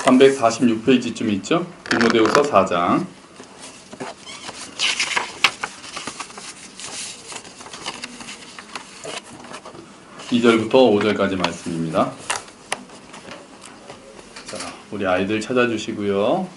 346페이지쯤 있죠? 디모데후서 4장 2절부터 5절까지 말씀입니다. 자, 우리 아이들 찾아주시고요.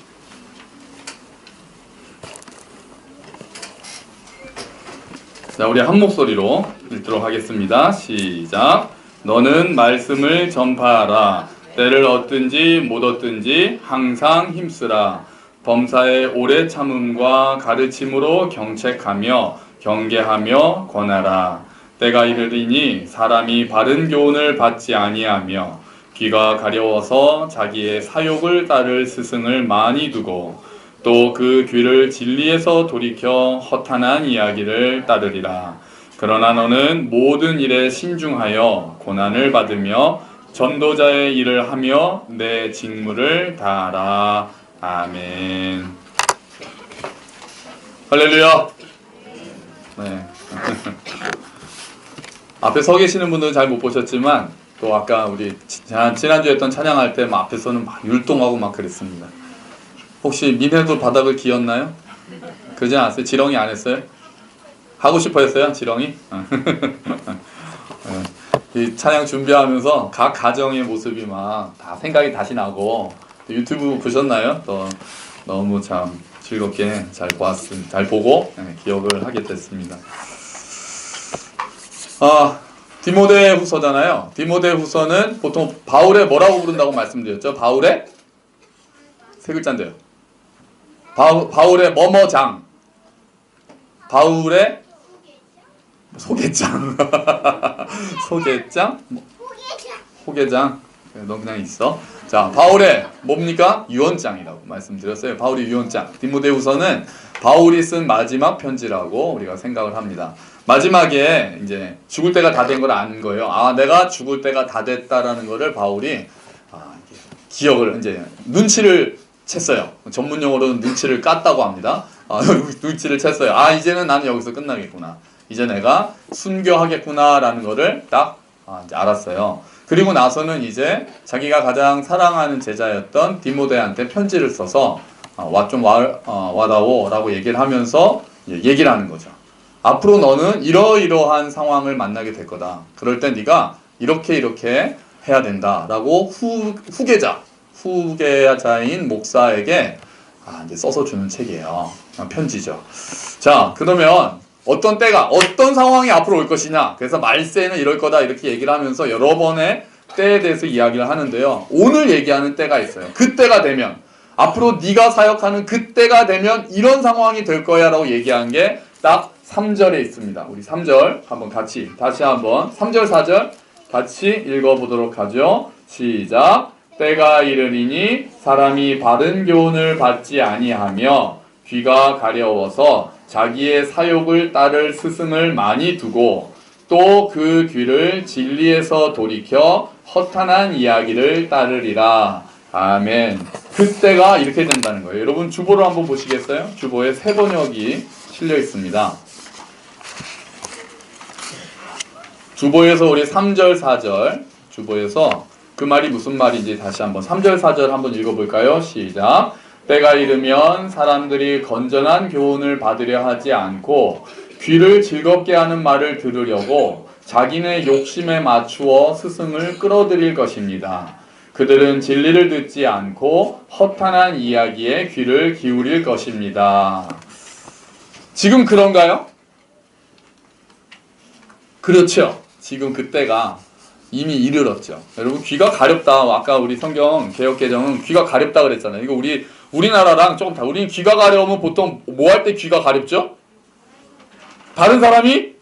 자, 우리 한 목소리로 읽도록 하겠습니다. 시작. 너는 말씀을 전파하라. 때를 얻든지 못 얻든지 항상 힘쓰라. 범사에 오래 참음과 가르침으로 경책하며 경계하며 권하라. 때가 이르리니 사람이 바른 교훈을 받지 아니하며 귀가 가려워서 자기의 사욕을 따를 스승을 많이 두고 또 그 귀를 진리에서 돌이켜 허탄한 이야기를 따르리라. 그러나 너는 모든 일에 신중하여 고난을 받으며 전도자의 일을 하며 내 직무를 다하라. 아멘. 할렐루야. 네. 앞에 서 계시는 분들은 잘 못 보셨지만 또 아까 우리 지난주에 했던 찬양할 때 앞에서는 막 율동하고 막 그랬습니다. 혹시 민혜도 바닥을 기었나요? 그러지 않았어요? 지렁이 안 했어요? 하고 싶어 했어요? 지렁이? 이 찬양 준비하면서 각 가정의 모습이 막 다 생각이 다시 나고 유튜브 보셨나요? 또 너무 참 즐겁게 잘 보았습니다. 잘 보고 기억을 하게 됐습니다. 디모데후서잖아요. 디모데후서는 보통 바울의 뭐라고 부른다고 말씀드렸죠? 바울의 세 글자인데요. 바울의 뭐뭐장. 바울의 소개장. 소개장? 소개장. 너 그냥 있어. 자, 바울의 뭡니까? 유언장이라고 말씀드렸어요. 바울의 유언장. 디모데후서는 바울이 쓴 마지막 편지라고 우리가 생각을 합니다. 마지막에 이제 죽을 때가 다 된 걸 아는 거예요. 내가 죽을 때가 다 됐다라는 거를 바울이 기억을 이제 눈치를 챘어요. 전문 용어로는 눈치를 깠다고 합니다. 눈치를 챘어요. 이제는 나는 여기서 끝나겠구나. 이제 내가 순교하겠구나라는 거를 딱 이제 알았어요. 그리고 나서는 이제 자기가 가장 사랑하는 제자였던 디모데한테 편지를 써서 와다오라고 얘기를 하면서 얘기를 하는 거죠. 앞으로 너는 이러이러한 상황을 만나게 될 거다. 그럴 때 네가 이렇게 해야 된다라고 후계자인 목사에게 이제 써서 주는 책이에요. 편지죠. 자, 그러면 어떤 때가 어떤 상황이 앞으로 올 것이냐. 그래서 말세는 이럴 거다 이렇게 얘기를 하면서 여러 번의 때에 대해서 이야기를 하는데요. 오늘 얘기하는 때가 있어요. 그때가 되면 앞으로 네가 사역하는 그때가 되면 이런 상황이 될 거야 라고 얘기한 게 딱 3절에 있습니다. 우리 3절 한번 다시 한번 3절 4절 같이 읽어보도록 하죠. 시작. 때가 이르리니 사람이 바른 교훈을 받지 아니하며 귀가 가려워서 자기의 사욕을 따를 스승을 많이 두고 또 그 귀를 진리에서 돌이켜 허탄한 이야기를 따르리라. 아멘. 그때가 이렇게 된다는 거예요. 여러분 주보를 한번 보시겠어요? 주보에 새 번역이 실려 있습니다. 주보에서 우리 3절 4절 주보에서 그 말이 무슨 말인지 다시 한번 3절 4절 한번 읽어볼까요? 시작. 때가 이르면 사람들이 건전한 교훈을 받으려 하지 않고 귀를 즐겁게 하는 말을 들으려고 자기네 욕심에 맞추어 스승을 끌어들일 것입니다. 그들은 진리를 듣지 않고 허탄한 이야기에 귀를 기울일 것입니다. 지금 그런가요? 그렇죠. 지금 그때가 이미 이르렀죠. 여러분 귀가 가렵다. 아까 우리 성경 개역개정은 귀가 가렵다 그랬잖아요. 이거 우리나라랑 조금 다르고 우리는 귀가 가려우면 보통 뭐 할 때 귀가 가렵죠? 다른 사람이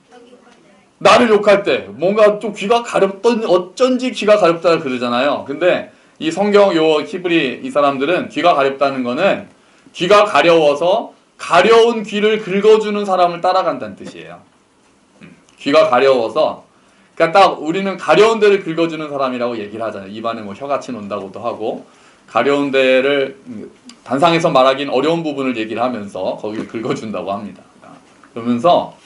나를 욕할 때 뭔가 좀 귀가 가렵던 어쩐지 귀가 가렵다 그러잖아요. 근데 이 성경 요 히브리 이 사람들은 귀가 가렵다는 거는 귀가 가려워서 가려운 귀를 긁어주는 사람을 따라간다는 뜻이에요. 귀가 가려워서 그러니까 딱 우리는 가려운 데를 긁어주는 사람이라고 얘기를 하잖아요. 입안에 뭐 혀같이 논다고도 하고 가려운 데를 단상에서 말하기는 어려운 부분을 얘기를 하면서 거기를 긁어준다고 합니다. 그러면서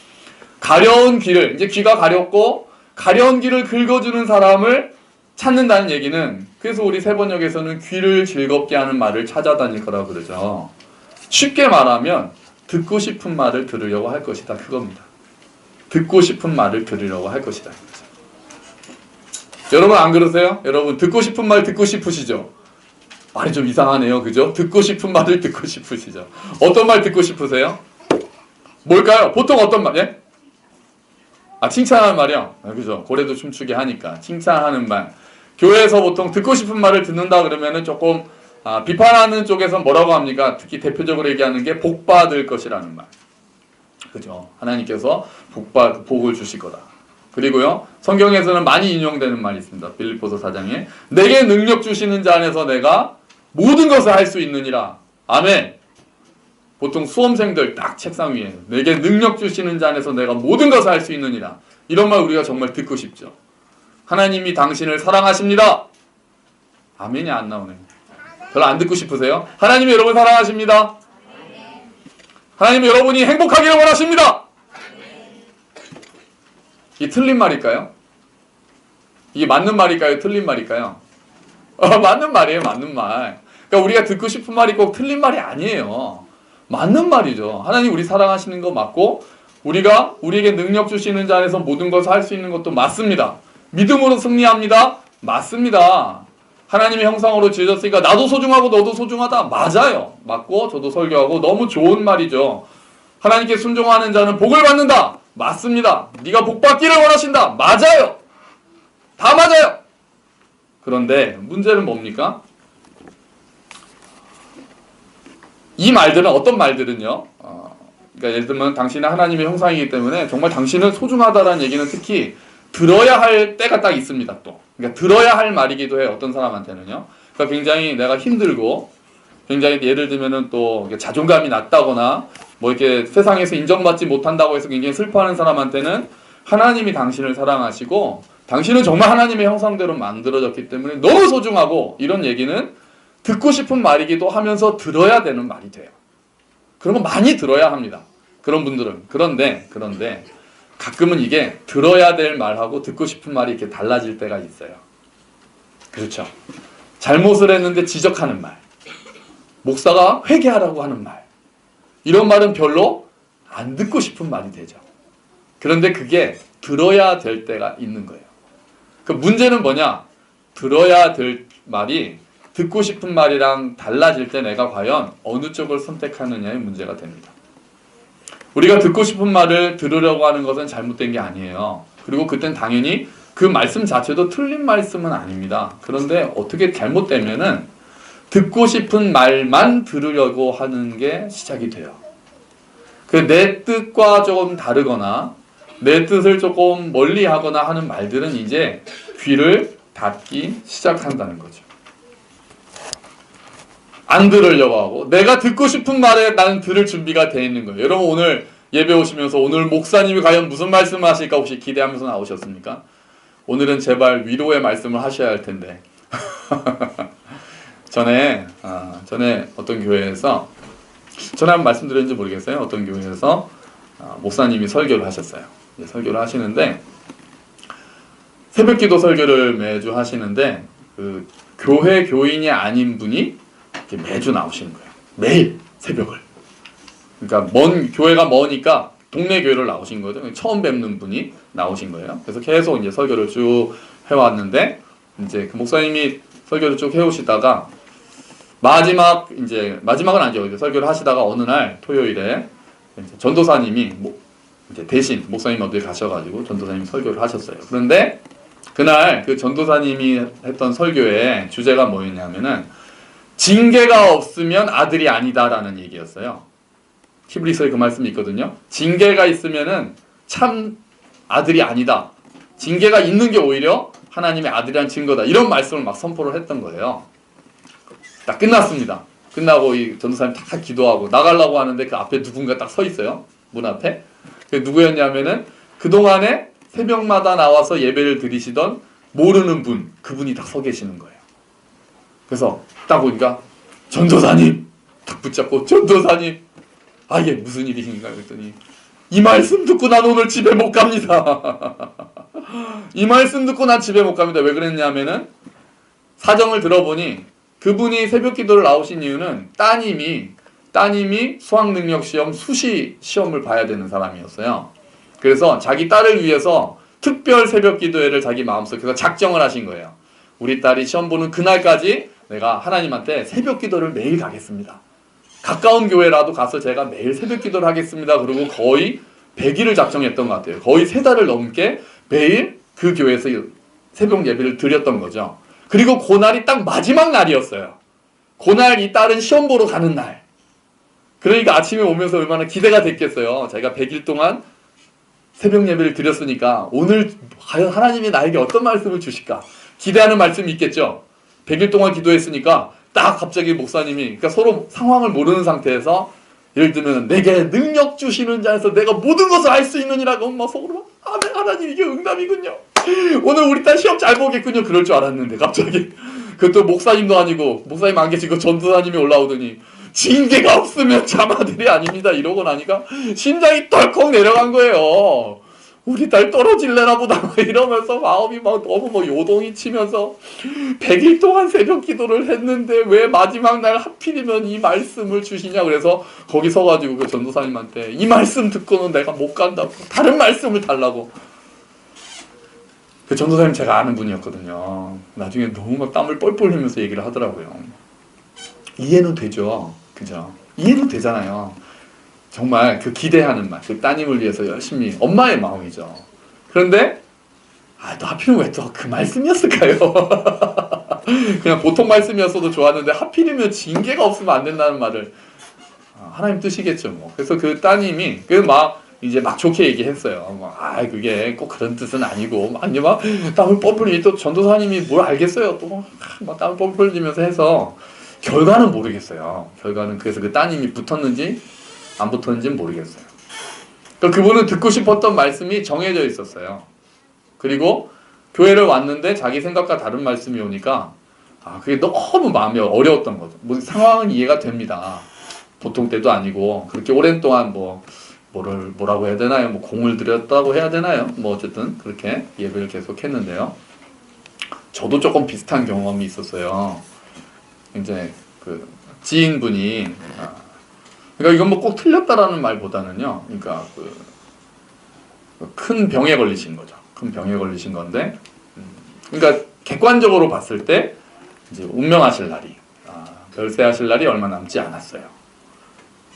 가려운 귀를 이제 귀가 가렵고 가려운 귀를 긁어주는 사람을 찾는다는 얘기는, 그래서 우리 세번역에서는 귀를 즐겁게 하는 말을 찾아다닐 거라고 그러죠. 쉽게 말하면 듣고 싶은 말을 들으려고 할 것이다, 그겁니다. 듣고 싶은 말을 들으려고 할 것이다. 여러분 안 그러세요? 여러분 듣고 싶은 말 듣고 싶으시죠? 말이 좀 이상하네요, 그죠? 듣고 싶은 말을 듣고 싶으시죠? 어떤 말 듣고 싶으세요? 뭘까요? 보통 어떤 말? 예? 칭찬하는 말이요. 그죠? 고래도 춤추게 하니까 칭찬하는 말. 교회에서 보통 듣고 싶은 말을 듣는다 그러면은 조금 비판하는 쪽에서 뭐라고 합니까? 특히 대표적으로 얘기하는 게 복 받을 것이라는 말. 그죠? 하나님께서 복을 주실 거다. 그리고요, 성경에서는 많이 인용되는 말이 있습니다. 빌립보서 4장에 내게 능력 주시는 자 안에서 내가 모든 것을 할 수 있느니라. 아멘. 보통 수험생들 딱 책상 위에 내게 능력 주시는 자 안에서 내가 모든 것을 할 수 있느니라. 이런 말 우리가 정말 듣고 싶죠. 하나님이 당신을 사랑하십니다. 아멘이 안 나오네요. 별로 안 듣고 싶으세요? 하나님이 여러분 사랑하십니다. 하나님이 여러분이 행복하기를 원하십니다. 이게 틀린 말일까요? 이게 맞는 말일까요? 틀린 말일까요? 맞는 말이에요. 맞는 말. 그러니까 우리가 듣고 싶은 말이 꼭 틀린 말이 아니에요. 맞는 말이죠. 하나님 우리 사랑하시는 거 맞고 우리가 우리에게 능력 주시는 자 안에서 모든 것을 할 수 있는 것도 맞습니다. 믿음으로 승리합니다. 맞습니다. 하나님의 형상으로 지어졌으니까 나도 소중하고 너도 소중하다. 맞아요. 맞고 저도 설교하고 너무 좋은 말이죠. 하나님께 순종하는 자는 복을 받는다. 맞습니다. 네가 복 받기를 원하신다. 맞아요. 다 맞아요. 그런데 문제는 뭡니까? 이 말들은 어떤 말들은요. 그러니까 예를 들면 당신은 하나님의 형상이기 때문에 정말 당신은 소중하다라는 얘기는 특히 들어야 할 때가 딱 있습니다. 또 그러니까 들어야 할 말이기도 해요. 어떤 사람한테는요. 그러니까 굉장히 내가 힘들고 굉장히 예를 들면은 또 자존감이 낮다거나 뭐 이렇게 세상에서 인정받지 못한다고 해서 굉장히 슬퍼하는 사람한테는 하나님이 당신을 사랑하시고 당신은 정말 하나님의 형상대로 만들어졌기 때문에 너무 소중하고 이런 얘기는 듣고 싶은 말이기도 하면서 들어야 되는 말이 돼요. 그런 거 많이 들어야 합니다. 그런 분들은. 그런데 가끔은 이게 들어야 될 말하고 듣고 싶은 말이 이렇게 달라질 때가 있어요. 그렇죠. 잘못을 했는데 지적하는 말. 목사가 회개하라고 하는 말. 이런 말은 별로 안 듣고 싶은 말이 되죠. 그런데 그게 들어야 될 때가 있는 거예요. 그 문제는 뭐냐? 들어야 될 말이 듣고 싶은 말이랑 달라질 때 내가 과연 어느 쪽을 선택하느냐의 문제가 됩니다. 우리가 듣고 싶은 말을 들으려고 하는 것은 잘못된 게 아니에요. 그리고 그땐 당연히 그 말씀 자체도 틀린 말씀은 아닙니다. 그런데 어떻게 잘못되면은 듣고 싶은 말만 들으려고 하는 게 시작이 돼요. 내 뜻과 조금 다르거나 내 뜻을 조금 멀리 하거나 하는 말들은 이제 귀를 닫기 시작한다는 거죠. 안 들으려고 하고 내가 듣고 싶은 말에 나는 들을 준비가 되어 있는 거예요. 여러분 오늘 예배 오시면서 오늘 목사님이 과연 무슨 말씀을 하실까 혹시 기대하면서 나오셨습니까? 오늘은 제발 위로의 말씀을 하셔야 할 텐데 전에 어떤 교회에서 전에 한번 말씀드렸는지 모르겠어요. 어떤 교회에서 목사님이 설교를 하셨어요. 설교를 하시는데 새벽기도 설교를 매주 하시는데 그 교회 교인이 아닌 분이 매주 나오시는 거예요. 매일 새벽을. 그러니까 교회가 머니까 동네 교회를 나오신 거죠. 처음 뵙는 분이 나오신 거예요. 그래서 계속 이제 설교를 쭉 해왔는데 이제 그 목사님이 설교를 쭉 해오시다가 마지막은 아니죠. 설교를 하시다가 어느 날 토요일에 전도사님이 이제 대신 목사님 어디 가셔가지고 전도사님이 설교를 하셨어요. 그런데 그날 그 전도사님이 했던 설교의 주제가 뭐였냐면은 징계가 없으면 아들이 아니다라는 얘기였어요. 히브리서에 그 말씀이 있거든요. 징계가 있으면은 참 아들이 아니다. 징계가 있는 게 오히려 하나님의 아들이란 증거다. 이런 말씀을 막 선포를 했던 거예요. 딱 끝났습니다. 끝나고 이 전도사님 딱 기도하고 나가려고 하는데 그 앞에 누군가 딱 서 있어요. 문 앞에. 그게 누구였냐면은 그동안에 새벽마다 나와서 예배를 드리시던 모르는 분, 그분이 딱 서 계시는 거예요. 그래서 딱 보니까 전도사님 딱 붙잡고 전도사님 이게 무슨 일이신가 그랬더니 이 말씀 듣고 난 오늘 집에 못 갑니다. 이 말씀 듣고 난 집에 못 갑니다. 왜 그랬냐면은 사정을 들어보니 그분이 새벽 기도를 나오신 이유는 따님이 수학능력시험 수시 시험을 봐야 되는 사람이었어요. 그래서 자기 딸을 위해서 특별 새벽 기도회를 자기 마음속에서 작정을 하신 거예요. 우리 딸이 시험 보는 그날까지 내가 하나님한테 새벽 기도를 매일 가겠습니다. 가까운 교회라도 가서 제가 매일 새벽 기도를 하겠습니다. 그리고 거의 100일을 작정했던 것 같아요. 거의 3달을 넘게 매일 그 교회에서 새벽 예배를 드렸던 거죠. 그리고 그날이 딱 마지막 날이었어요. 그날 이 딸은 시험 보러 가는 날. 그러니까 아침에 오면서 얼마나 기대가 됐겠어요. 자기가 100일 동안 새벽 예배를 드렸으니까 오늘 과연 하나님이 나에게 어떤 말씀을 주실까? 기대하는 말씀이 있겠죠. 100일 동안 기도했으니까 딱 갑자기 목사님이, 그러니까 서로 상황을 모르는 상태에서 예를 들면 내게 능력 주시는 자에서 내가 모든 것을 알 수 있느니라고 막 속으로 아멘, 하나님 이게 응답이군요. 오늘 우리 딸 시험 잘 보겠군요. 그럴 줄 알았는데 갑자기 그것도 목사님도 아니고 목사님 안 계시고 전도사님이 올라오더니 징계가 없으면 자마들이 아닙니다. 이러고 나니까 심장이 덜컥 내려간 거예요. 우리 딸 떨어질래나 보다 이러면서 마음이 막 너무 뭐 요동이 치면서 100일 동안 새벽 기도를 했는데 왜 마지막 날 하필이면 이 말씀을 주시냐. 그래서 거기 서가지고 그 전도사님한테 이 말씀 듣고는 내가 못 간다고 다른 말씀을 달라고. 그 전도사님 제가 아는 분이었거든요. 나중에 너무 막 땀을 뻘뻘 흘리면서 얘기를 하더라고요. 이해는 되죠. 그죠? 이해는 되잖아요. 정말 그 기대하는 말, 그 따님을 위해서 열심히, 엄마의 마음이죠. 그런데 또 하필이면 왜 또 그 말씀이었을까요? 그냥 보통 말씀이었어도 좋았는데 하필이면 징계가 없으면 안 된다는 말을, 하나님 뜻이겠죠 뭐. 그래서 그 따님이 이제 막 좋게 얘기했어요. 그게 꼭 그런 뜻은 아니고 막 땀을 뻘뻘 흘리, 또 전도사님이 뭘 알겠어요. 또 막 땀을 뻘뻘 흘리면서 해서 결과는 모르겠어요. 결과는 그래서 그 따님이 붙었는지 안 붙었는지는 모르겠어요. 그러니까 그분은 듣고 싶었던 말씀이 정해져 있었어요. 그리고 교회를 왔는데 자기 생각과 다른 말씀이 오니까 그게 너무 마음이 어려웠던 거죠. 뭐 상황은 이해가 됩니다. 보통 때도 아니고 그렇게 오랜 동안 뭐라고 해야 되나요? 뭐 공을 들였다고 해야 되나요? 뭐 어쨌든 그렇게 예배를 계속 했는데요. 저도 조금 비슷한 경험이 있었어요. 이제 그 지인분이 그러니까 이건 뭐 꼭 틀렸다라는 말보다는요. 그러니까 큰 병에 걸리신 거죠. 큰 병에 걸리신 건데, 그러니까 객관적으로 봤을 때 이제 운명하실 날이, 별세하실 날이 얼마 남지 않았어요.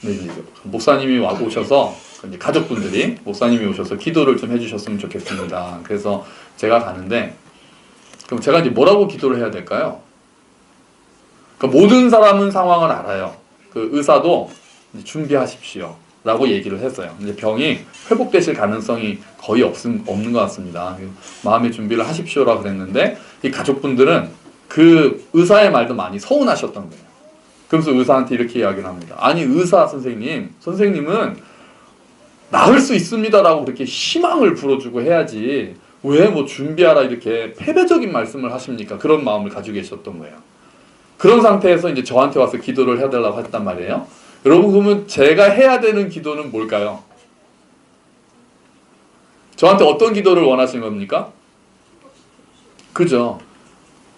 근데 이제 목사님이 오셔서 이제 가족분들이 목사님이 오셔서 기도를 좀 해주셨으면 좋겠습니다. 그래서 제가 가는데, 그럼 제가 이제 뭐라고 기도를 해야 될까요? 그러니까 모든 사람은 상황을 알아요. 그 의사도 준비하십시오 라고 얘기를 했어요. 이제 병이 회복되실 가능성이 거의 없는 것 같습니다. 마음의 준비를 하십시오라고 그랬는데 이 가족분들은 그 의사의 말도 많이 서운하셨던 거예요. 그러면서 의사한테 이렇게 이야기를 합니다. 아니 의사 선생님은 나을 수 있습니다 라고 그렇게 희망을 불어주고 해야지 왜 뭐 준비하라 이렇게 패배적인 말씀을 하십니까? 그런 마음을 가지고 계셨던 거예요. 그런 상태에서 이제 저한테 와서 기도를 해달라고 했단 말이에요. 여러분, 그러면 제가 해야 되는 기도는 뭘까요? 저한테 어떤 기도를 원하시는 겁니까? 그죠?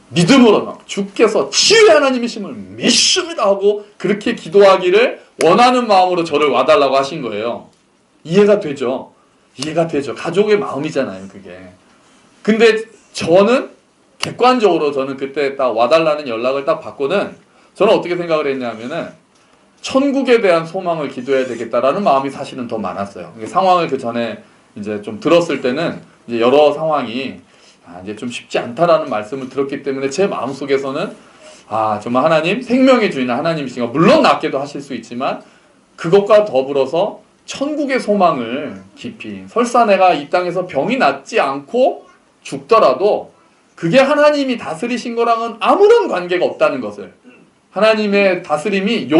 믿음으로 주께서 치유의 하나님이심을 믿습니다 하고 그렇게 기도하기를 원하는 마음으로 저를 와달라고 하신 거예요. 이해가 되죠? 이해가 되죠. 가족의 마음이잖아요, 그게. 근데 저는 객관적으로 저는 그때 딱 와달라는 연락을 딱 받고는 저는 어떻게 생각을 했냐면은 천국에 대한 소망을 기도해야 되겠다라는 마음이 사실은 더 많았어요. 상황을 그 전에 이제 좀 들었을 때는 이제 여러 상황이 이제 좀 쉽지 않다라는 말씀을 들었기 때문에 제 마음속에서는 정말 하나님, 생명의 주인 하나님이시니까 물론 낫게도 하실 수 있지만 그것과 더불어서 천국의 소망을 깊이, 설사 내가 이 땅에서 병이 낫지 않고 죽더라도 그게 하나님이 다스리신 거랑은 아무런 관계가 없다는 것을, 하나님의 다스림이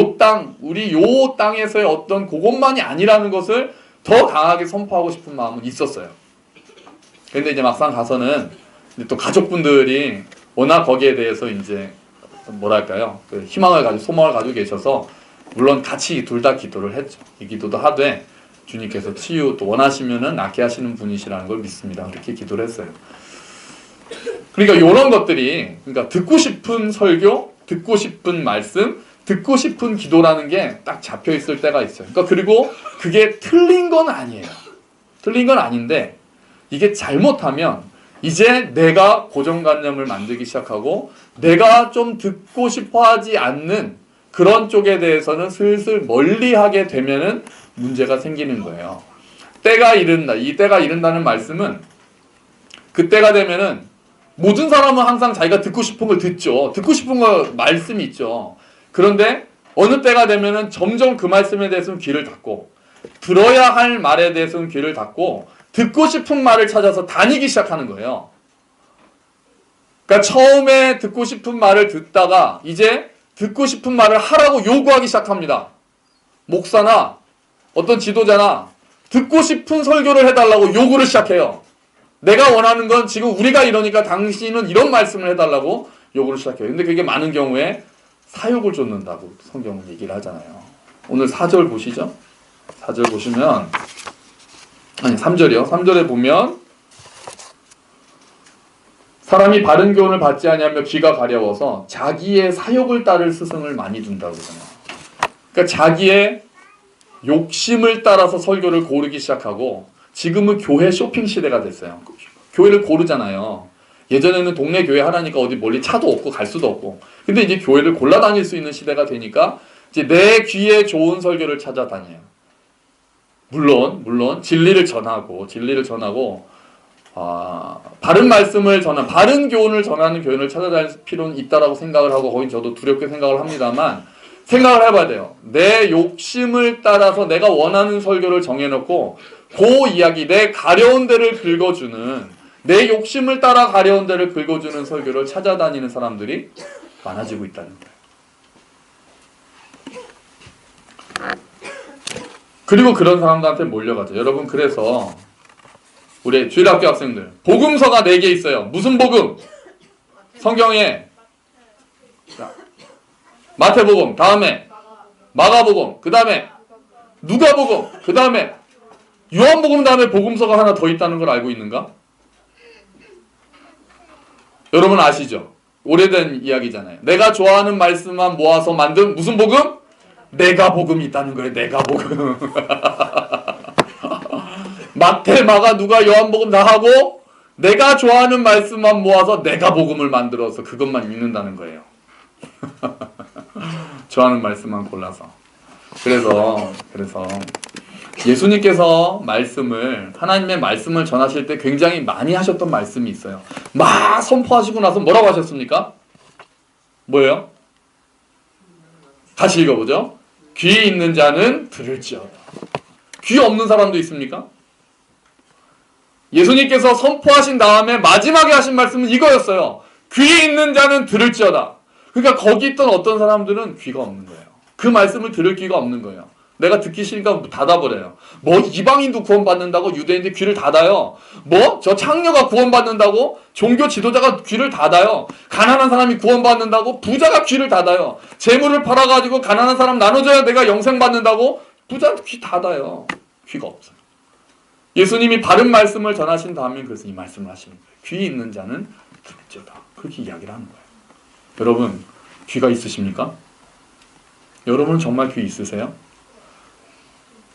우리 요 땅에서의 어떤 그것만이 아니라는 것을 더 강하게 선포하고 싶은 마음은 있었어요. 근데 이제 막상 가서는 또 가족분들이 워낙 거기에 대해서 이제 뭐랄까요, 희망을 가지고 소망을 가지고 계셔서 물론 같이 둘 다 기도를 했죠. 이 기도도 하되 주님께서 치유 또 원하시면은 낫게 하시는 분이시라는 걸 믿습니다. 그렇게 기도를 했어요. 그러니까 이런 것들이, 그러니까 듣고 싶은 설교, 듣고 싶은 말씀, 듣고 싶은 기도라는 게 딱 잡혀 있을 때가 있어요. 그러니까 그리고 그게 틀린 건 아니에요. 틀린 건 아닌데 이게 잘못하면 이제 내가 고정관념을 만들기 시작하고 내가 좀 듣고 싶어 하지 않는 그런 쪽에 대해서는 슬슬 멀리하게 되면은 문제가 생기는 거예요. 때가 이른다. 이 때가 이른다는 말씀은 그때가 되면은 모든 사람은 항상 자기가 듣고 싶은 걸 듣죠. 듣고 싶은 거 말씀이 있죠. 그런데 어느 때가 되면은 점점 그 말씀에 대해서는 귀를 닫고 들어야 할 말에 대해서는 귀를 닫고 듣고 싶은 말을 찾아서 다니기 시작하는 거예요. 그러니까 처음에 듣고 싶은 말을 듣다가 이제 듣고 싶은 말을 하라고 요구하기 시작합니다. 목사나 어떤 지도자나 듣고 싶은 설교를 해달라고 요구를 시작해요. 내가 원하는 건 지금 우리가 이러니까 당신은 이런 말씀을 해달라고 요구를 시작해요. 근데 그게 많은 경우에 사욕을 쫓는다고 성경은 얘기를 하잖아요. 오늘 4절 보시죠. 4절 보시면, 아니 3절이요. 3절에 보면 사람이 바른 교훈을 받지 아니하며 귀가 가려워서 자기의 사욕을 따를 스승을 많이 둔다고 그러잖아요. 그러니까 자기의 욕심을 따라서 설교를 고르기 시작하고 지금은 교회 쇼핑 시대가 됐어요. 교회를 고르잖아요. 예전에는 동네 교회 하라니까 어디 멀리 차도 없고 갈 수도 없고. 근데 이제 교회를 골라 다닐 수 있는 시대가 되니까 이제 내 귀에 좋은 설교를 찾아다녀요. 물론 진리를 전하고 바른 말씀을 바른 교훈을 전하는 교회를 찾아다닐 필요는 있다라고 생각을 하고 거긴 저도 두렵게 생각을 합니다만 생각을 해봐야 돼요. 내 욕심을 따라서 내가 원하는 설교를 정해놓고 그 이야기, 내 가려운 데를 긁어주는, 내 욕심을 따라 가려운 데를 긁어주는 설교를 찾아다니는 사람들이 많아지고 있다는 거예요. 그리고 그런 사람들한테 몰려가죠. 여러분, 그래서 우리 주일학교 학생들 복음서가 4개 있어요. 무슨 복음? 성경에 마태복음, 다음에 마가복음, 그 다음에 누가복음, 그 다음에 요한복음, 다음에 복음서가 하나 더 있다는 걸 알고 있는가? 여러분 아시죠? 오래된 이야기잖아요. 내가 좋아하는 말씀만 모아서 만든 무슨 복음? 내가 복음이 있다는 거예요. 내가 복음. 마태, 마가, 누가, 요한복음 다 하고 내가 좋아하는 말씀만 모아서 내가 복음을 만들어서 그것만 읽는다는 거예요. 좋아하는 말씀만 골라서. 그래서 예수님께서 하나님의 말씀을 전하실 때 굉장히 많이 하셨던 말씀이 있어요. 막 선포하시고 나서 뭐라고 하셨습니까? 뭐예요? 같이 읽어보죠. 귀 있는 자는 들을지어다. 귀 없는 사람도 있습니까? 예수님께서 선포하신 다음에 마지막에 하신 말씀은 이거였어요. 귀 있는 자는 들을지어다. 그러니까 거기 있던 어떤 사람들은 귀가 없는 거예요. 그 말씀을 들을 귀가 없는 거예요. 내가 듣기 싫으니까 닫아버려요. 뭐 이방인도 구원받는다고 유대인들 귀를 닫아요. 뭐 저 창녀가 구원받는다고 종교 지도자가 귀를 닫아요. 가난한 사람이 구원받는다고 부자가 귀를 닫아요. 재물을 팔아가지고 가난한 사람 나눠줘야 내가 영생 받는다고 부자는 귀 닫아요. 귀가 없어요. 예수님이 바른 말씀을 전하신 다음에 그래서 이 말씀을 하시는 거예요. 귀 있는 자는 들을지어다. 그렇게 이야기를 하는 거예요. 여러분 귀가 있으십니까? 여러분은 정말 귀 있으세요?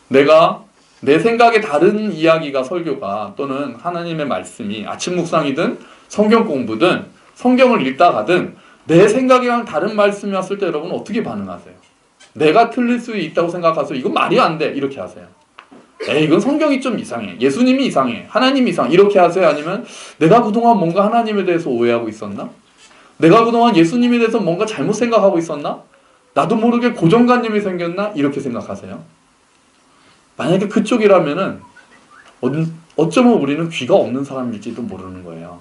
내가 내 생각에 다른 이야기가 설교가 또는 하나님의 말씀이 아침 묵상이든 성경 공부든 성경을 읽다가든 내 생각이랑 다른 말씀이 왔을 때 여러분 어떻게 반응하세요? 내가 틀릴 수 있다고 생각하세요? 이건 말이 안 돼. 이렇게 하세요. 에이 이건 성경이 좀 이상해. 예수님이 이상해. 하나님이 이상해. 이렇게 하세요? 아니면 내가 그동안 뭔가 하나님에 대해서 오해하고 있었나? 내가 그동안 예수님에 대해서 뭔가 잘못 생각하고 있었나? 나도 모르게 고정관념이 생겼나? 이렇게 생각하세요. 만약에 그쪽이라면은 어쩌면 우리는 귀가 없는 사람일지도 모르는 거예요.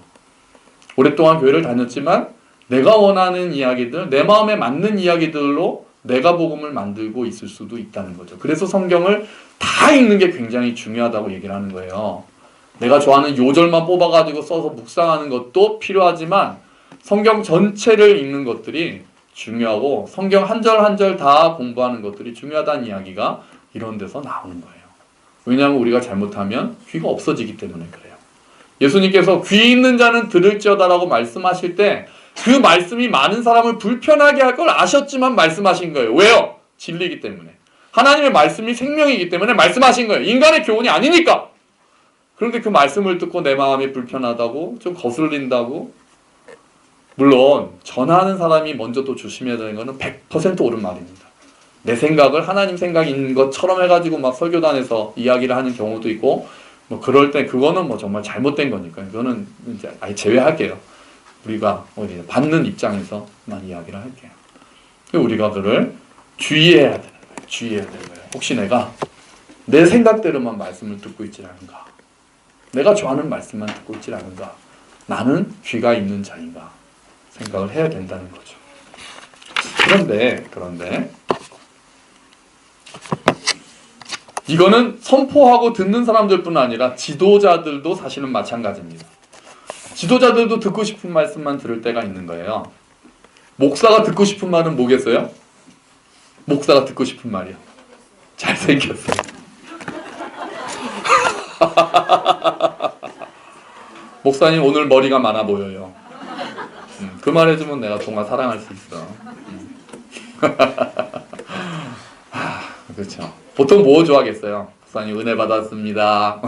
오랫동안 교회를 다녔지만 내가 원하는 이야기들, 내 마음에 맞는 이야기들로 내가 복음을 만들고 있을 수도 있다는 거죠. 그래서 성경을 다 읽는 게 굉장히 중요하다고 얘기를 하는 거예요. 내가 좋아하는 요절만 뽑아가지고 써서 묵상하는 것도 필요하지만 성경 전체를 읽는 것들이 중요하고 성경 한 절 한 절 다 공부하는 것들이 중요하다는 이야기가 이런 데서 나오는 거예요. 왜냐하면 우리가 잘못하면 귀가 없어지기 때문에 그래요. 예수님께서 귀 있는 자는 들을지어다라고 말씀하실 때 그 말씀이 많은 사람을 불편하게 할 걸 아셨지만 말씀하신 거예요. 왜요? 진리이기 때문에. 하나님의 말씀이 생명이기 때문에 말씀하신 거예요. 인간의 교훈이 아니니까. 그런데 그 말씀을 듣고 내 마음이 불편하다고 좀 거슬린다고, 물론 전하는 사람이 먼저 또 조심해야 되는 것은 100% 옳은 말입니다. 내 생각을 하나님 생각인 것처럼 해가지고 막 설교단에서 이야기를 하는 경우도 있고, 뭐 그럴 때 그거는 뭐 정말 잘못된 거니까 그거는 이제 아예 제외할게요. 우리가 받는 입장에서만 이야기를 할게요. 우리가 그를 주의해야 되는 거예요. 주의해야 되는 거예요. 혹시 내가 내 생각대로만 말씀을 듣고 있지 않은가? 내가 좋아하는 말씀만 듣고 있지 않은가? 나는 귀가 있는 자인가? 생각을 해야 된다는 거죠. 그런데 이거는 선포하고 듣는 사람들뿐 아니라 지도자들도 사실은 마찬가지입니다. 지도자들도 듣고 싶은 말씀만 들을 때가 있는 거예요. 목사가 듣고 싶은 말은 뭐겠어요? 목사가 듣고 싶은 말이요. 잘생겼어요. 목사님 오늘 머리가 많아 보여요. 그 말 해주면 내가 정말 사랑할 수 있어. 그렇죠. 보통 뭐 좋아하겠어요? 목사님 은혜 받았습니다.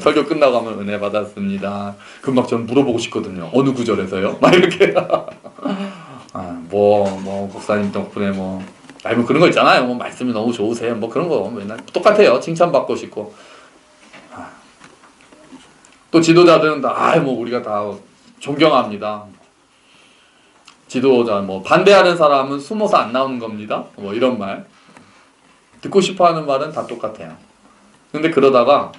설교 끝나고 하면 은혜 받았습니다. 금방 전 물어보고 싶거든요. 어느 구절에서요? 막 이렇게. 목사님 덕분에 뭐 그런 거 있잖아요. 뭐 말씀이 너무 좋으세요. 뭐 그런 거 맨날 똑같아요. 칭찬받고 싶고. 또 지도자들은 우리가 다 존경합니다. 지도자 반대하는 사람은 숨어서 안 나오는 겁니다. 뭐 이런 말. 듣고 싶어하는 말은 다 똑같아요. 근데 그러다가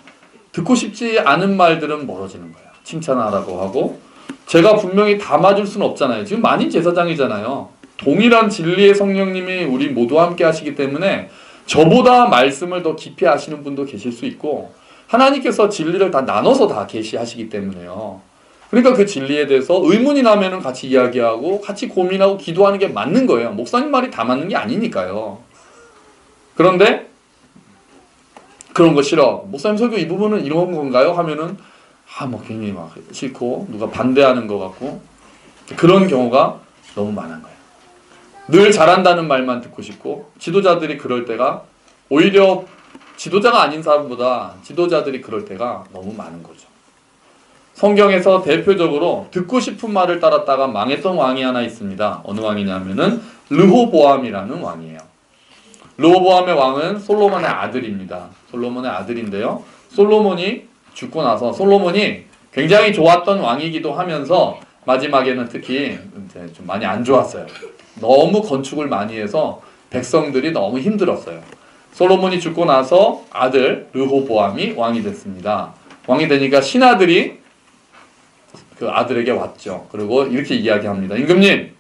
듣고 싶지 않은 말들은 멀어지는 거예요. 칭찬하라고 하고, 제가 분명히 다 맞을 수는 없잖아요. 지금 만인 제사장이잖아요. 동일한 진리의 성령님이 우리 모두와 함께 하시기 때문에 저보다 말씀을 더 깊이 아시는 분도 계실 수 있고, 하나님께서 진리를 다 나눠서 다 계시하시기 때문에요. 그러니까 그 진리에 대해서 의문이 나면은 같이 이야기하고 같이 고민하고 기도하는 게 맞는 거예요. 목사님 말이 다 맞는 게 아니니까요. 그런데 그런 거 싫어. 목사님 설교 이 부분은 이런 건가요? 하면은 괜히 막 싫고 누가 반대하는 것 같고, 그런 경우가 너무 많은 거예요. 늘 잘한다는 말만 듣고 싶고, 지도자들이 그럴 때가 오히려 지도자가 아닌 사람보다 지도자들이 그럴 때가 너무 많은 거죠. 성경에서 대표적으로 듣고 싶은 말을 따랐다가 망했던 왕이 하나 있습니다. 어느 왕이냐면은 르호보암이라는 왕이에요. 르호보암의 왕은 솔로몬의 아들입니다. 솔로몬의 아들인데요. 솔로몬이 죽고 나서 솔로몬이 굉장히 좋았던 왕이기도 하면서 마지막에는 특히 이제 좀 많이 안 좋았어요. 너무 건축을 많이 해서 백성들이 너무 힘들었어요. 솔로몬이 죽고 나서 아들 르호보암이 왕이 됐습니다. 왕이 되니까 신하들이 그 아들에게 왔죠. 그리고 이렇게 이야기합니다. 임금님,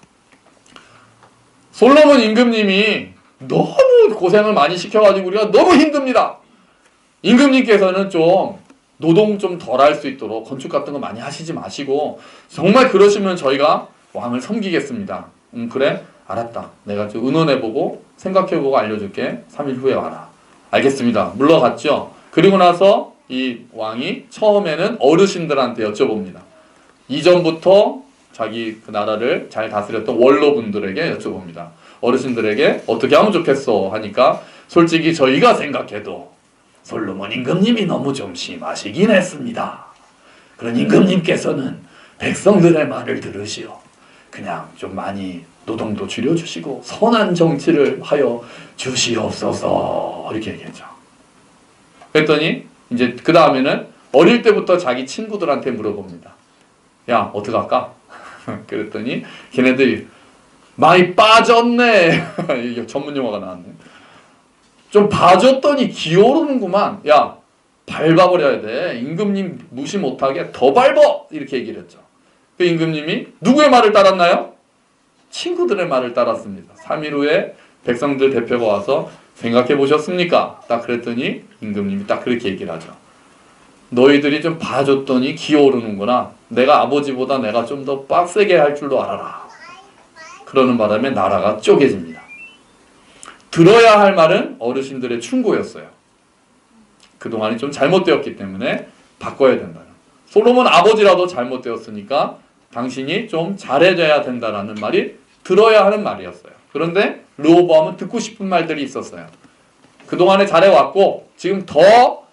솔로몬 임금님이 너무 고생을 많이 시켜가지고 우리가 너무 힘듭니다. 임금님께서는 좀 노동 좀 덜 할 수 있도록 건축 같은 거 많이 하시지 마시고, 정말 그러시면 저희가 왕을 섬기겠습니다. 그래? 알았다. 내가 좀 의논해보고 생각해보고 알려줄게. 3일 후에 와라. 알겠습니다. 물러갔죠. 그리고 나서 이 왕이 처음에는 어르신들한테 여쭤봅니다. 이전부터 자기 그 나라를 잘 다스렸던 원로분들에게 여쭤봅니다. 어르신들에게 어떻게 하면 좋겠어 하니까, 솔직히 저희가 생각해도 솔로몬 임금님이 너무 좀 심하시긴 했습니다. 그런 임금님께서는 백성들의 말을 들으시오. 그냥 좀 많이 노동도 줄여주시고 선한 정치를 하여 주시옵소서, 이렇게 얘기했죠. 그랬더니 이제 그 다음에는 어릴 때부터 자기 친구들한테 물어봅니다. 야, 어떡할까? 그랬더니 걔네들이 많이 빠졌네. 이게 전문 용어가 나왔네. 좀 봐줬더니 기어오르는구만. 야, 밟아버려야 돼. 임금님 무시 못하게 더 밟어! 이렇게 얘기를 했죠. 그 임금님이 누구의 말을 따랐나요? 친구들의 말을 따랐습니다. 3일 후에 백성들 대표가 와서 생각해 보셨습니까? 딱 그랬더니 임금님이 딱 그렇게 얘기를 하죠. 너희들이 좀 봐줬더니 기어오르는구나. 내가 아버지보다 내가 좀 더 빡세게 할 줄도 알아라. 그러는 바람에 나라가 쪼개집니다. 들어야 할 말은 어르신들의 충고였어요. 그동안이 좀 잘못되었기 때문에 바꿔야 된다. 솔로몬 아버지라도 잘못되었으니까 당신이 좀 잘해줘야 된다라는 말이 들어야 하는 말이었어요. 그런데 르호보암은 듣고 싶은 말들이 있었어요. 그동안에 잘해왔고 지금 더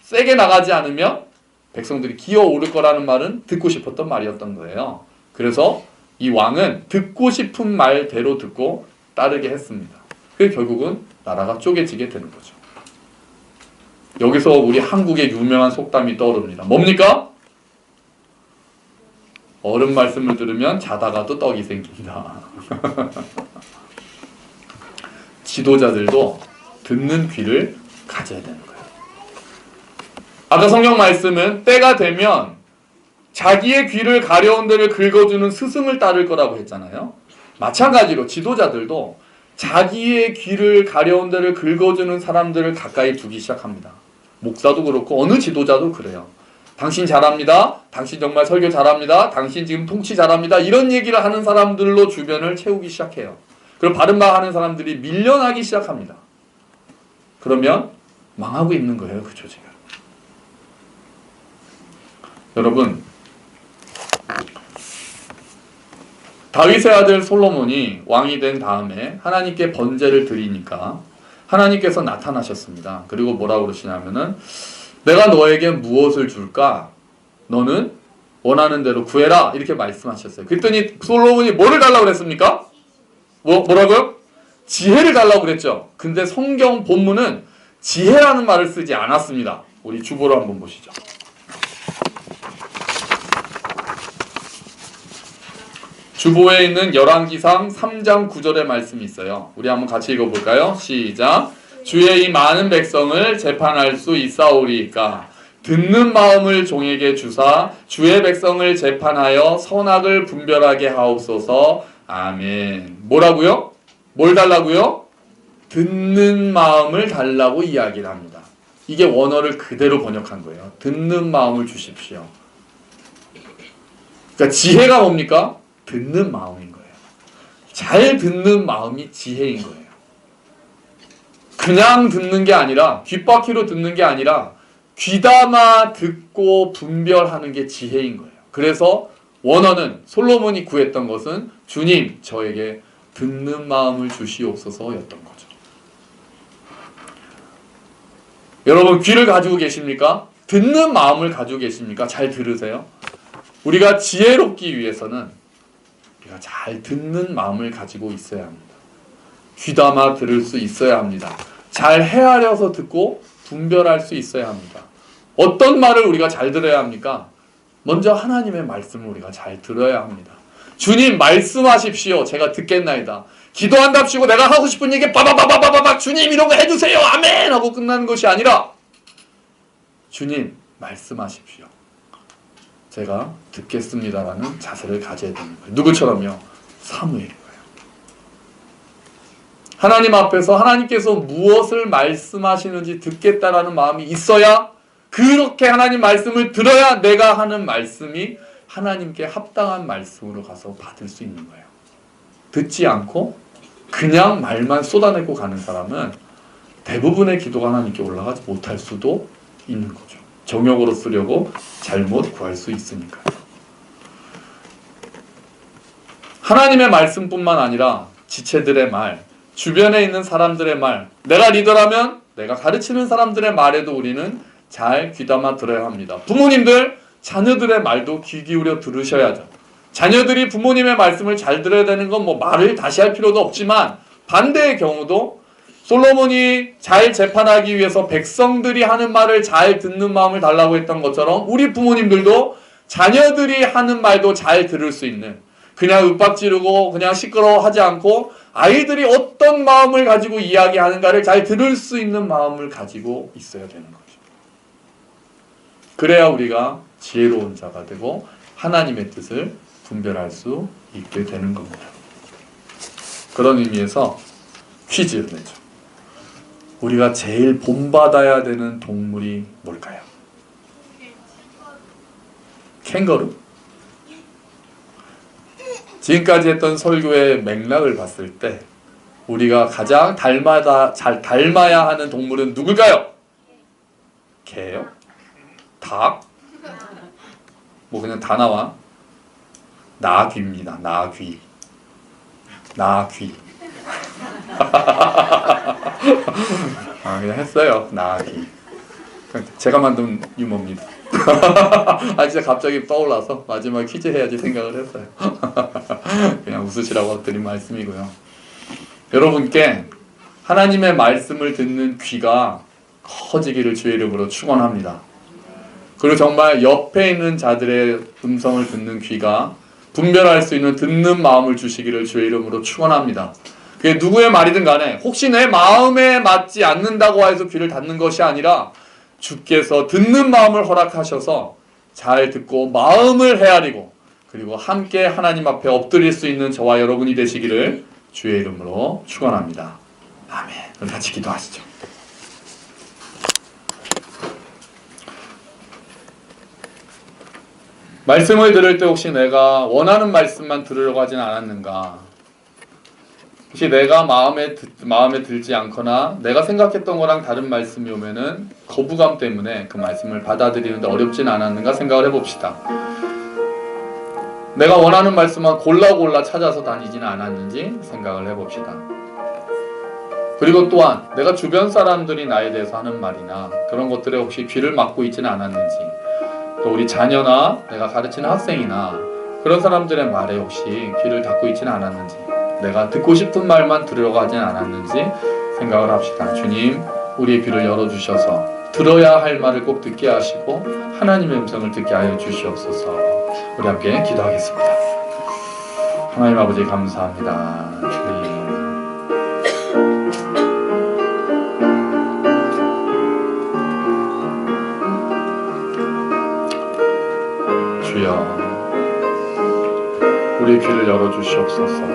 세게 나가지 않으면 백성들이 기어오를 거라는 말은 듣고 싶었던 말이었던 거예요. 그래서 이 왕은 듣고 싶은 말대로 듣고 따르게 했습니다. 그래서 결국은 나라가 쪼개지게 되는 거죠. 여기서 우리 한국의 유명한 속담이 떠오릅니다. 뭡니까? 어른 말씀을 들으면 자다가도 떡이 생긴다. 지도자들도 듣는 귀를 가져야 되는 거예요. 아까 성경 말씀은 때가 되면 자기의 귀를 가려운 데를 긁어주는 스승을 따를 거라고 했잖아요. 마찬가지로 지도자들도 자기의 귀를 가려운 데를 긁어주는 사람들을 가까이 두기 시작합니다. 목사도 그렇고 어느 지도자도 그래요. 당신 잘합니다. 당신 정말 설교 잘합니다. 당신 지금 통치 잘합니다. 이런 얘기를 하는 사람들로 주변을 채우기 시작해요. 그리고 바른 말 하는 사람들이 밀려나기 시작합니다. 그러면 망하고 있는 거예요, 그 조직을. 여러분, 다윗의 아들 솔로몬이 왕이 된 다음에 하나님께 번제를 드리니까 하나님께서 나타나셨습니다. 그리고 뭐라고 그러시냐면은 내가 너에게 무엇을 줄까? 너는 원하는 대로 구해라. 이렇게 말씀하셨어요. 그랬더니 솔로몬이 뭐를 달라고 그랬습니까? 뭐라고요? 지혜를 달라고 그랬죠. 근데 성경 본문은 지혜라는 말을 쓰지 않았습니다. 우리 주보를 한번 보시죠. 주보에 있는 열왕기상 3장 9절의 말씀이 있어요. 우리 한번 같이 읽어볼까요? 시작. 주의 이 많은 백성을 재판할 수 있사오리이까 듣는 마음을 종에게 주사 주의 백성을 재판하여 선악을 분별하게 하옵소서. 아멘. 뭐라고요? 뭘 달라고요? 듣는 마음을 달라고 이야기를 합니다. 이게 원어를 그대로 번역한 거예요. 듣는 마음을 주십시오. 그러니까 지혜가 뭡니까? 듣는 마음인 거예요. 잘 듣는 마음이 지혜인 거예요. 그냥 듣는 게 아니라 귓바퀴로 듣는 게 아니라 귀담아 듣고 분별하는 게 지혜인 거예요. 그래서 원어는 솔로몬이 구했던 것은 주님 저에게 듣는 마음을 주시옵소서였던 거죠. 여러분 귀를 가지고 계십니까? 듣는 마음을 가지고 계십니까? 잘 들으세요. 우리가 지혜롭기 위해서는 우리가 잘 듣는 마음을 가지고 있어야 합니다. 귀담아 들을 수 있어야 합니다. 잘 헤아려서 듣고 분별할 수 있어야 합니다. 어떤 말을 우리가 잘 들어야 합니까? 먼저 하나님의 말씀을 우리가 잘 들어야 합니다. 주님 말씀하십시오. 제가 듣겠나이다. 기도한답시고 내가 하고 싶은 얘기 빠바바바바박 주님 이런 거 해주세요. 아멘 하고 끝나는 것이 아니라 주님 말씀하십시오. 제가 듣겠습니다라는 자세를 가져야 되는 거예요. 누구처럼요? 사무엘인 거예요. 하나님 앞에서 하나님께서 무엇을 말씀하시는지 듣겠다라는 마음이 있어야 그렇게 하나님 말씀을 들어야 내가 하는 말씀이 하나님께 합당한 말씀으로 가서 받을 수 있는 거예요. 듣지 않고 그냥 말만 쏟아내고 가는 사람은 대부분의 기도가 하나님께 올라가지 못할 수도 있는 거죠. 정욕으로 쓰려고 잘못 구할 수 있으니까요. 하나님의 말씀뿐만 아니라 지체들의 말, 주변에 있는 사람들의 말, 내가 리더라면 내가 가르치는 사람들의 말에도 우리는 잘 귀담아 들어야 합니다. 부모님들, 자녀들의 말도 귀 기울여 들으셔야죠. 자녀들이 부모님의 말씀을 잘 들어야 되는 건 뭐 말을 다시 할 필요도 없지만 반대의 경우도 솔로몬이 잘 재판하기 위해서 백성들이 하는 말을 잘 듣는 마음을 달라고 했던 것처럼 우리 부모님들도 자녀들이 하는 말도 잘 들을 수 있는 그냥 윽박 지르고 그냥 시끄러워하지 않고 아이들이 어떤 마음을 가지고 이야기하는가를 잘 들을 수 있는 마음을 가지고 있어야 되는 거죠. 그래야 우리가 지혜로운 자가 되고 하나님의 뜻을 분별할 수 있게 되는 겁니다. 그런 의미에서 퀴즈를 내죠. 우리가 제일 본받아야 되는 동물이 뭘까요? 캥거루? 지금까지 했던 설교의 맥락을 봤을 때 우리가 가장 닮아야 하는 동물은 누굴까요? 개요? 닭? 뭐 그냥 다 나와. 나귀입니다. 나귀. 나귀. 그냥 했어요. 나귀. 제가 만든 유머입니다. 진짜 갑자기 떠올라서 마지막에 퀴즈 해야지 생각을 했어요. 그냥 웃으시라고 드린 말씀이고요. 여러분께 하나님의 말씀을 듣는 귀가 커지기를 주의 이름으로 축원합니다. 그리고 정말 옆에 있는 자들의 음성을 듣는 귀가 분별할 수 있는 듣는 마음을 주시기를 주의 이름으로 축원합니다. 그게 누구의 말이든 간에 혹시 내 마음에 맞지 않는다고 해서 귀를 닫는 것이 아니라 주께서 듣는 마음을 허락하셔서 잘 듣고 마음을 헤아리고 그리고 함께 하나님 앞에 엎드릴 수 있는 저와 여러분이 되시기를 주의 이름으로 축원합니다. 아멘. 그럼 같이 기도하시죠. 말씀을 들을 때 혹시 내가 원하는 말씀만 들으려고 하진 않았는가? 혹시 내가 마음에 들지 않거나 내가 생각했던 거랑 다른 말씀이 오면은 거부감 때문에 그 말씀을 받아들이는데 어렵진 않았는가 생각을 해봅시다. 내가 원하는 말씀만 골라 찾아서 다니지는 않았는지 생각을 해봅시다. 그리고 또한 내가 주변 사람들이 나에 대해서 하는 말이나 그런 것들에 혹시 귀를 막고 있지는 않았는지, 또 우리 자녀나 내가 가르치는 학생이나 그런 사람들의 말에 혹시 귀를 닫고 있지는 않았는지, 내가 듣고 싶은 말만 들으려고 하진 않았는지 생각을 합시다. 주님, 우리의 귀를 열어주셔서 들어야 할 말을 꼭 듣게 하시고 하나님의 음성을 듣게 하여 주시옵소서. 우리 함께 기도하겠습니다. 하나님 아버지 감사합니다. 주여, 우리의 귀를 열어주시옵소서.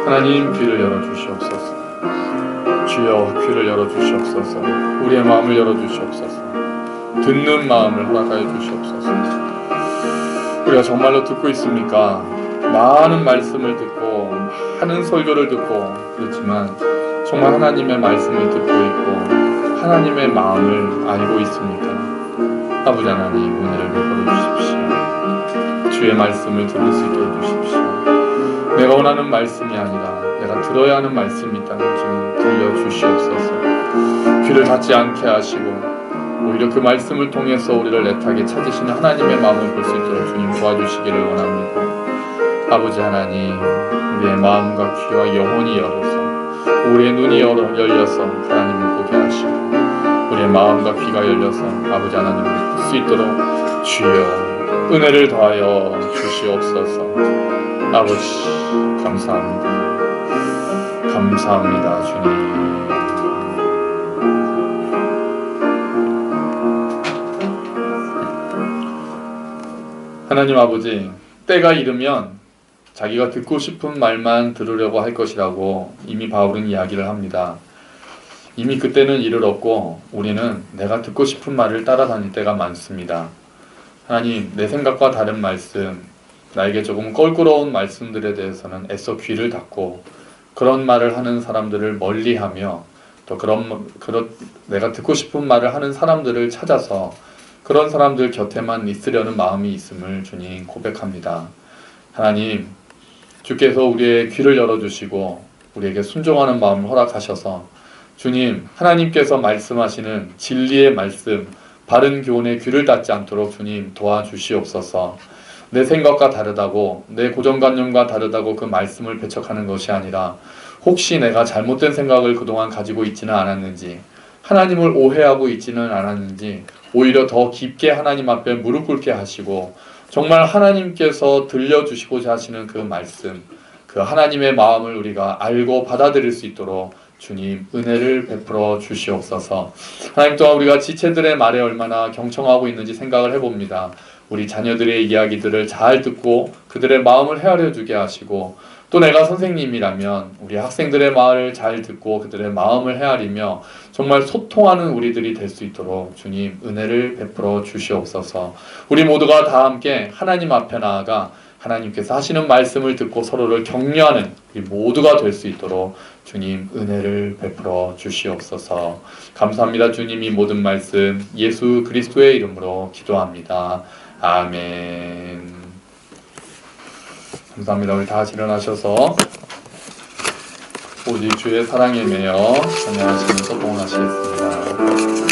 하나님, 귀를 열어주시옵소서. 주여, 귀를 열어주시옵소서. 우리의 마음을 열어주시옵소서. 듣는 마음을 허락하여 주시옵소서. 우리가 정말로 듣고 있습니까? 많은 말씀을 듣고 많은 설교를 듣고 그렇지만 정말 하나님의 말씀을 듣고 있고 하나님의 마음을 알고 있습니까? 아버지 하나님, 은혜를 베풀어 주십시오. 주의 말씀을 들을 수 있게 해주십시오. 내가 원하는 말씀이 아니라 내가 들어야 하는 말씀이 있다면 주님 들려주시옵소서. 귀를 닫지 않게 하시고 오히려 그 말씀을 통해서 우리를 애타게 찾으시는 하나님의 마음을 볼 수 있도록 주님 도와주시기를 원합니다. 아버지 하나님, 우리의 마음과 귀와 영혼이 열어서 우리의 눈이 열려서 하나님을 보게 하시고 우리의 마음과 귀가 열려서 아버지 하나님을 볼 수 있도록 주여 은혜를 더하여 주시옵소서. 아버지 감사합니다. 감사합니다. 주님. 하나님 아버지, 때가 이르면 자기가 듣고 싶은 말만 들으려고 할 것이라고 이미 바울은 이야기를 합니다. 이미 그때는 이르렀고 우리는 내가 듣고 싶은 말을 따라다닐 때가 많습니다. 하나님, 내 생각과 다른 말씀, 나에게 조금 껄끄러운 말씀들에 대해서는 애써 귀를 닫고 그런 말을 하는 사람들을 멀리하며 또 그런 내가 듣고 싶은 말을 하는 사람들을 찾아서 그런 사람들 곁에만 있으려는 마음이 있음을 주님 고백합니다. 하나님, 주께서 우리의 귀를 열어주시고 우리에게 순종하는 마음을 허락하셔서 주님, 하나님께서 말씀하시는 진리의 말씀, 바른 교훈의 귀를 닫지 않도록 주님 도와주시옵소서. 내 생각과 다르다고, 내 고정관념과 다르다고 그 말씀을 배척하는 것이 아니라 혹시 내가 잘못된 생각을 그동안 가지고 있지는 않았는지, 하나님을 오해하고 있지는 않았는지 오히려 더 깊게 하나님 앞에 무릎 꿇게 하시고 정말 하나님께서 들려주시고자 하시는 그 말씀, 그 하나님의 마음을 우리가 알고 받아들일 수 있도록 주님 은혜를 베풀어 주시옵소서. 하나님, 또한 우리가 지체들의 말에 얼마나 경청하고 있는지 생각을 해봅니다. 우리 자녀들의 이야기들을 잘 듣고 그들의 마음을 헤아려 주게 하시고 또 내가 선생님이라면 우리 학생들의 말을 잘 듣고 그들의 마음을 헤아리며 정말 소통하는 우리들이 될 수 있도록 주님 은혜를 베풀어 주시옵소서. 우리 모두가 다 함께 하나님 앞에 나아가 하나님께서 하시는 말씀을 듣고 서로를 격려하는 우리 모두가 될 수 있도록 주님 은혜를 베풀어 주시옵소서. 감사합니다. 주님, 이 모든 말씀 예수 그리스도의 이름으로 기도합니다. 아멘. 감사합니다. 우리 다 같이 일어나셔서 오직 주의 사랑에 매여 찬양하시면서 봉헌하시겠습니다.